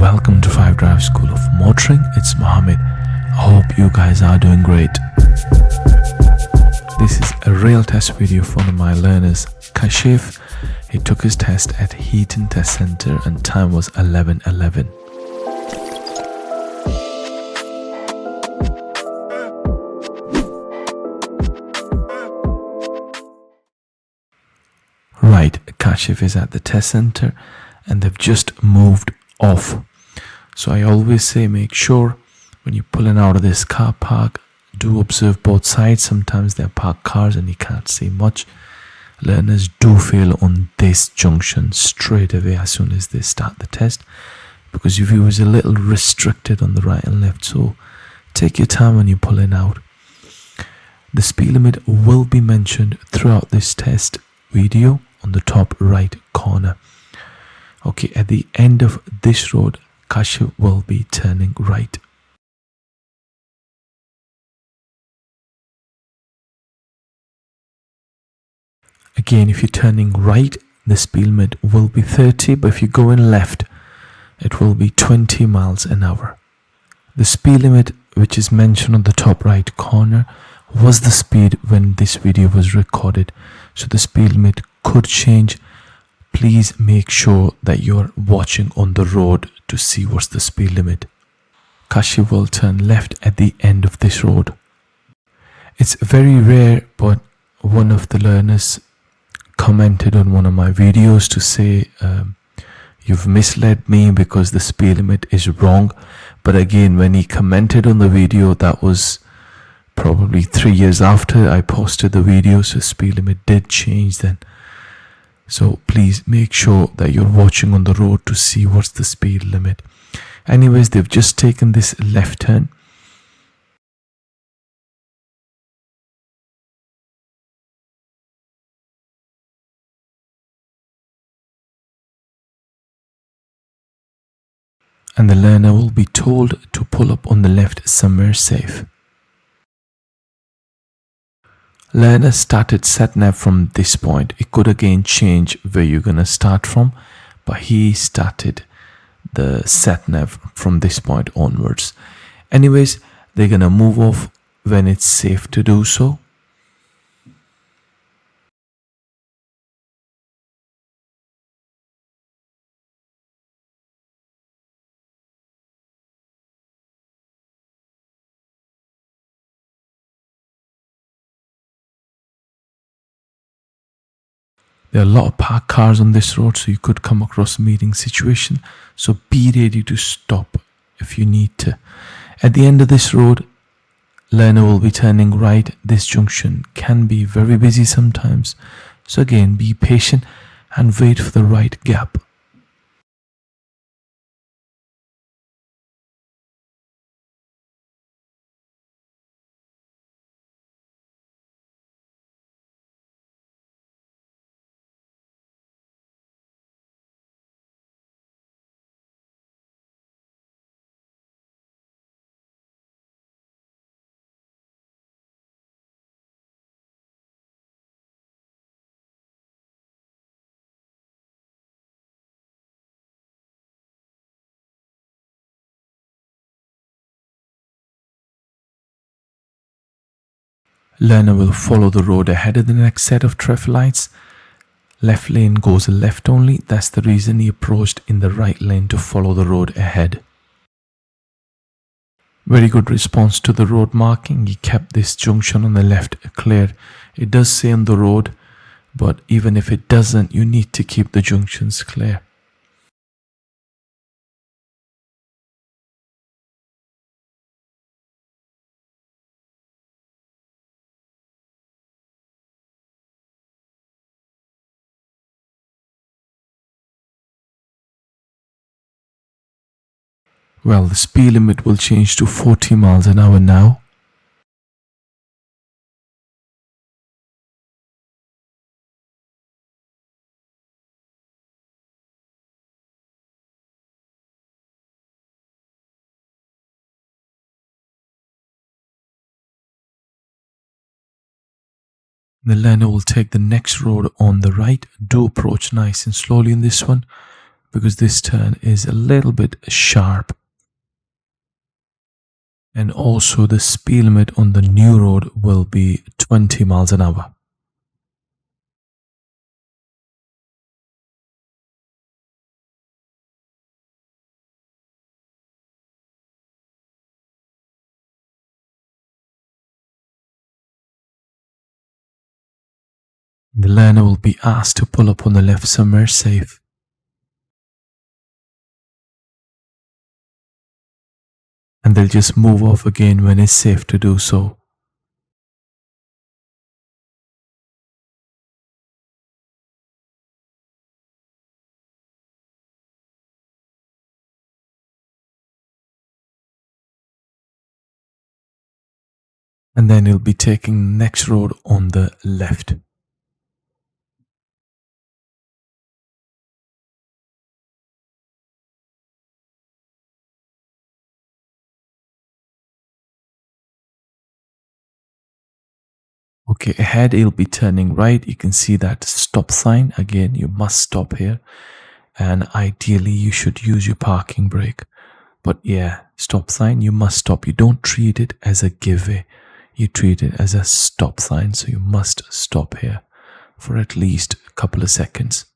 welcome to 5 Drive School of Motoring. It's Mohammed. I hope you guys are doing great. This is a real test video for one of my learners, Kashif. He took his test at Heaton Test Center and time was 11:11. Right, Kashif is at the test center and they've just moved off. So I always say make sure when you're pulling out of this car park, do observe both sides. Sometimes they're parked cars and you can't see much. Learners do fail on this junction straight away as soon as they start the test because your view is a little restricted on the right and left. So take your time when you're pulling out. The speed limit will be mentioned throughout this test video on the top right corner. Okay, at the end of this road, Kashif will be turning right. Again, if you're turning right, the speed limit will be 30, but if you're going left, it will be 20 miles an hour. The speed limit, which is mentioned on the top right corner, was the speed when this video was recorded. So the speed limit could change. Please make sure that you're watching on the road to see what's the speed limit. Kashif will turn left at the end of this road. It's very rare, but one of the learners commented on one of my videos to say you've misled me because the speed limit is wrong. But again, when he commented on the video, that was probably 3 years after I posted the video, so speed limit did change then. So please make sure that you're watching on the road to see what's the speed limit. Anyways, they've just taken this left turn. And the learner will be told to pull up on the left somewhere safe. Learner started sat nav from this point. It could again change where you're gonna start from, but he started the sat nav from this point onwards. Anyways, they're gonna move off when it's safe to do so. There are a lot of parked cars on this road, so you could come across a meeting situation. So be ready to stop if you need to. At the end of this road, learner will be turning right. This junction can be very busy sometimes. So again, be patient and wait for the right gap. Learner will follow the road ahead of the next set of traffic lights. Left lane goes left only. That's the reason he approached in the right lane to follow the road ahead. Very good response to the road marking. He kept this junction on the left clear. It does say on the road, but even if it doesn't, you need to keep the junctions clear. Well, the speed limit will change to 40 miles an hour now. The learner will take the next road on the right. Do approach nice and slowly in this one. because this turn is a little bit sharp. And also the speed limit on the new road will be 20 miles an hour. The learner will be asked to pull up on the left somewhere safe. And they'll just move off again when it's safe to do so. And then he'll be taking the next road on the left. Okay, ahead he'll be turning right. You can see that stop sign. Again, you must stop here. And ideally you should use your parking brake. But yeah, stop sign, you must stop. You don't treat it as a giveaway. You treat it as a stop sign. So you must stop here for at least a couple of seconds.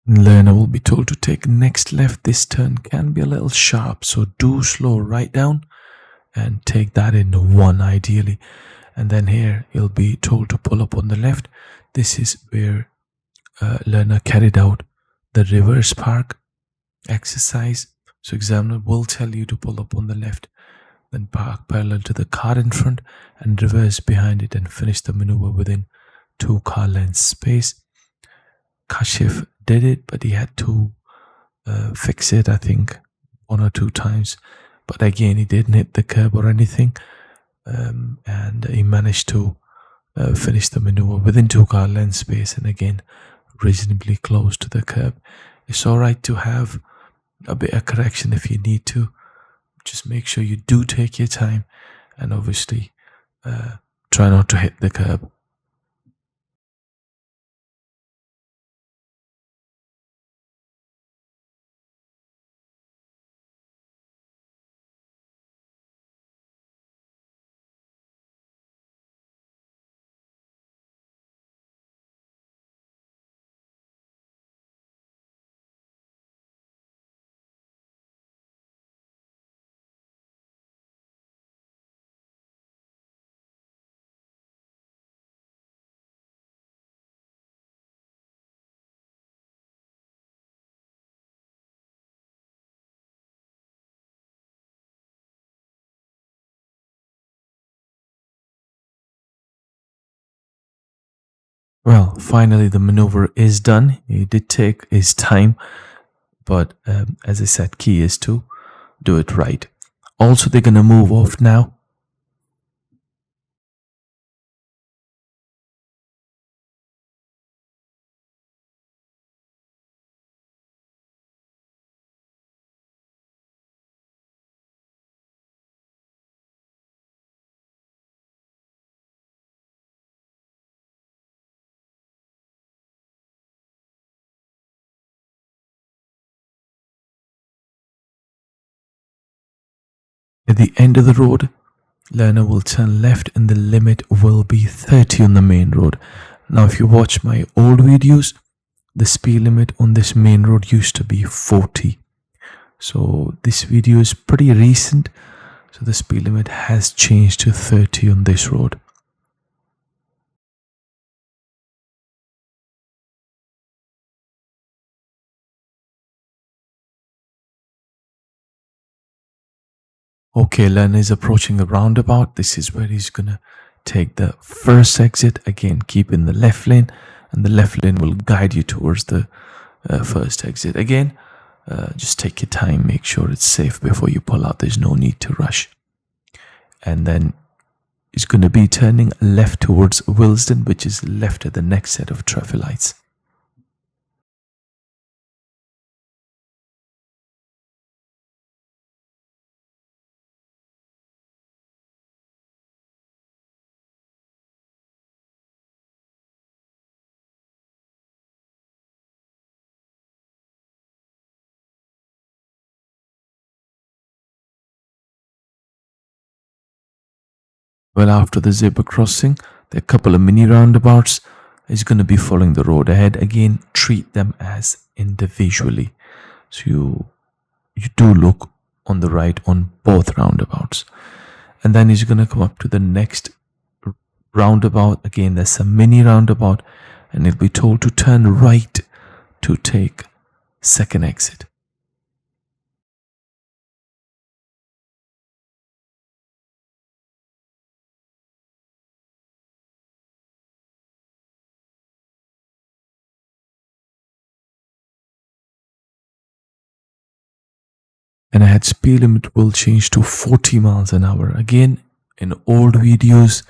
Learner will be told to take next left. This turn can be a little sharp, so do slow right down and take that in one ideally. And then here you'll be told to pull up on the left. This is where learner carried out the reverse park exercise. So examiner will tell you to pull up on the left, then park parallel to the car in front and reverse behind it and finish the maneuver within 2 car lengths space. Kashif did it, but he had to fix it, I think, 1 or 2 times. But again, he didn't hit the curb or anything, and he managed to finish the maneuver within 2 car length space, and again, reasonably close to the curb. It's all right to have a bit of correction if you need to. Just make sure you do take your time, and obviously try not to hit the curb. Well, finally the maneuver is done. He did take his time, but as I said, key is to do it right. Also, they're gonna move off now. At the end of the road, learner will turn left and the limit will be 30 on the main road. Now, if you watch my old videos, the speed limit on this main road used to be 40. So this video is pretty recent. So the speed limit has changed to 30 on this road. Okay, learner is approaching the roundabout. This is where he's gonna take the first exit. Again, keep in the left lane, and the left lane will guide you towards the first exit. Again, just take your time, make sure it's safe before you pull out. There's no need to rush. And then he's going to be turning left towards Willesden, which is left at the next set of traffic lights. Well, after the zebra crossing, there are a couple of mini roundabouts. He's going to be following the road ahead. Again, treat them as individually. So you do look on the right on both roundabouts. And then he's going to come up to the next roundabout. Again, there's a mini roundabout, and he'll be told to turn right to take second exit. And ahead speed limit will change to 40 miles an hour. Again, in old videos,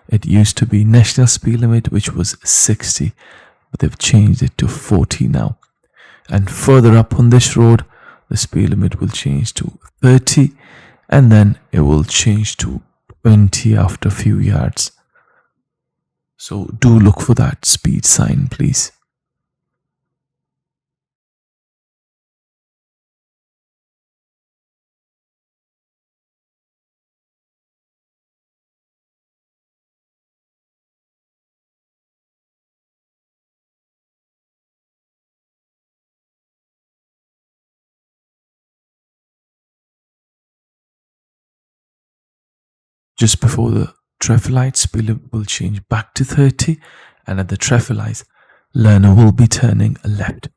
it used to be national speed limit, which was 60, but they've changed it to 40 now. And further up on this road, the speed limit will change to 30, and then it will change to 20 after a few yards. So do look for that speed sign, please. Just before the traffic light, speed limit will change back to 30, and at the traffic lights, learner will be turning left.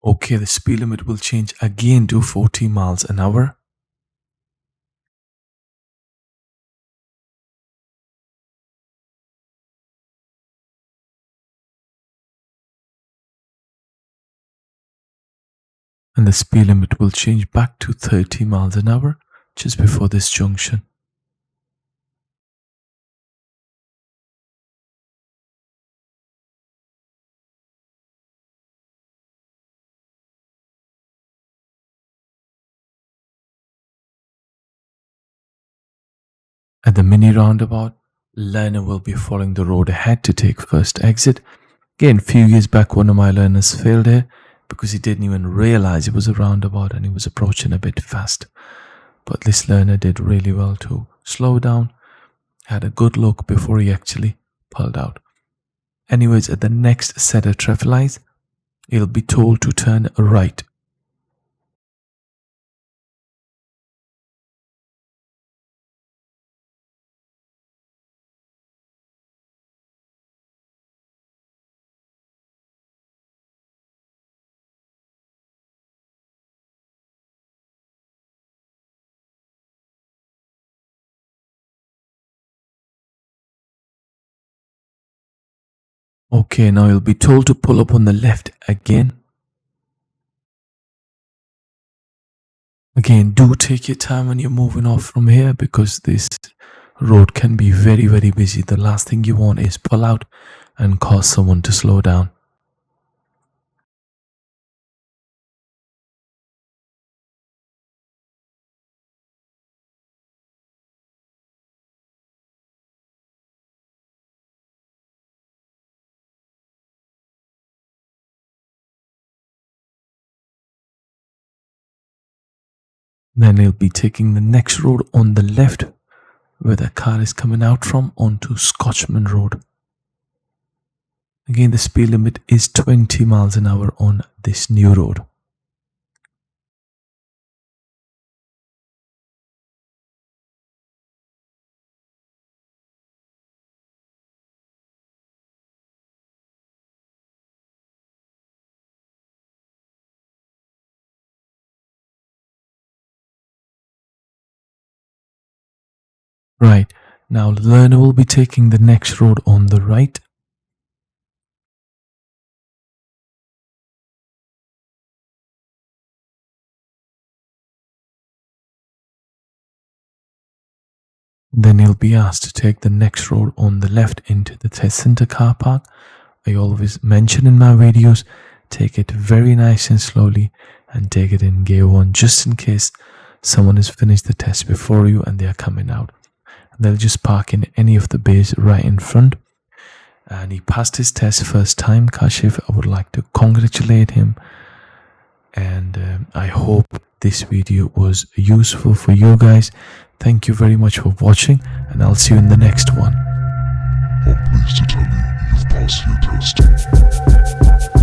Okay, the speed limit will change again to 40 miles an hour. And the speed limit will change back to 30 miles an hour just before this junction. At the mini roundabout, learner will be following the road ahead to take first exit. Again, a few years back, one of my learners failed here because he didn't even realize it was a roundabout and he was approaching a bit fast. But this learner did really well to slow down, had a good look before he actually pulled out. Anyways, at the next set of traffic lights, he'll be told to turn right. Okay, now you'll be told to pull up on the left again. Again, do take your time when you're moving off from here because this road can be very, very busy. The last thing you want is pull out and cause someone to slow down. Then you'll be taking the next road on the left where the car is coming out from onto Scotchman Road. Again, the speed limit is 20 miles an hour on this new road. Right, now the learner will be taking the next road on the right. Then he'll be asked to take the next road on the left into the test center car park. I always mention in my videos, take it very nice and slowly and take it in gear 1 just in case someone has finished the test before you and they are coming out. They'll just park in any of the bays right in front. And he passed his test first time, Kashif. I would like to congratulate him. And I hope this video was useful for you guys. Thank you very much for watching, and I'll see you in the next one. I'm pleased to tell you, you've passed your test.